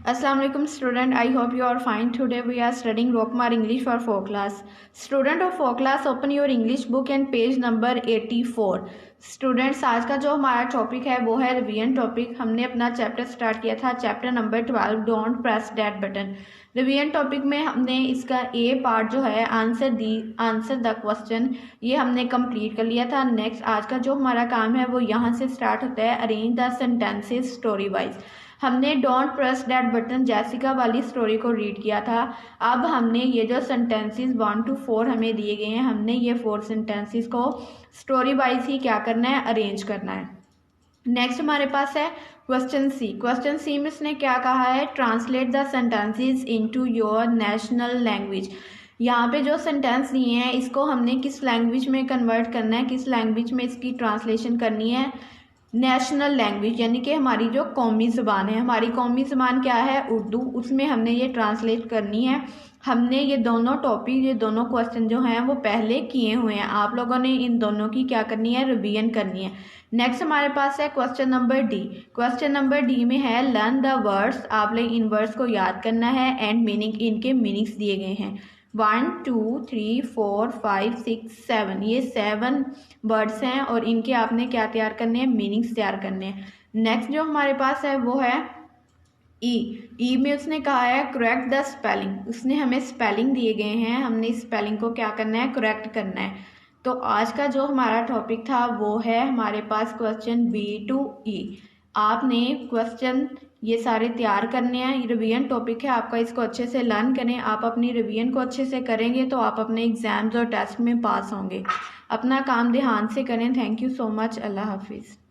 Assalamu alaikum student. I hope you are fine. Today we are studying Rockmar English for 4 class. Student of 4 class, open your English book and page number 84. Students, आज का जो हमारा topic है वो है revision topic. हमने अपना chapter start किया था, chapter number 12, don't press that button. Revision topic में हमने इसका ए पार्ट जो है आंसर द क्वेश्चन, ये हमने कंप्लीट कर लिया था। नेक्स्ट आज का जो हमारा काम है वो यहाँ से स्टार्ट होता है, arrange the sentences story wise. हमने don't press that button Jessica वाली स्टोरी को रीड किया था। अब हमने ये जो सेंटेंसेस 1 to 4 हमें दिए गए हैं, हमने ये 4 सेंटेंसेस को स्टोरी वाइज ही क्या करना है, अरेंज करना है। नेक्स्ट हमारे पास है क्वेश्चन सी। क्वेश्चन सी में इसने क्या कहा है, translate the sentences into your national language. यहाँ पे जो सेंटेंस दिए हैं इसको हमने किस लैंग्वेज में कन्वर्ट करना है, किस लैंग्वेज में इसकी ट्रांसलेशन करनी है, नेशनल लैंग्वेज, यानी कि हमारी जो कौमी ज़बान है। हमारी कौमी ज़बान क्या है, उर्दू, उसमें हमने ये ट्रांसलेट करनी है। हमने ये दोनों टॉपिक, ये दोनों क्वेश्चन जो हैं वो पहले किए हुए हैं। आप लोगों ने इन दोनों की क्या करनी है, रिवीजन करनी है। नेक्स्ट हमारे पास है question number D. Question number D में है लर्न द वर्ड्स। आपने इन वर्ड्स को याद करना है एंड मीनिंग, इनके मीनिंग्स दिए गए हैं। 1 2 3 4 5 6 7, ये 7 वर्ड्स हैं और इनके आपने क्या तैयार करने हैं, मीनिंग्स तैयार करने हैं। नेक्स्ट जो हमारे पास है वो है ई में उसने कहा है करेक्ट द स्पेलिंग। उसने हमें स्पेलिंग दिए गए हैं, हमने इस स्पेलिंग को क्या करना है, करेक्ट करना है। तो आज का जो हमारा टॉपिक था वो है हमारे पास क्वेश्चन बी टू ई। आपने क्वेश्चन ये सारे तैयार करने हैं। ये रिवीजन टॉपिक है आपका, इसको अच्छे से लर्न करें। आप अपनी रिवीजन को अच्छे से करेंगे तो आप अपने एग्जाम्स और टेस्ट में पास होंगे। अपना काम ध्यान से करें। Thank you so much. अल्लाह हाफिज़।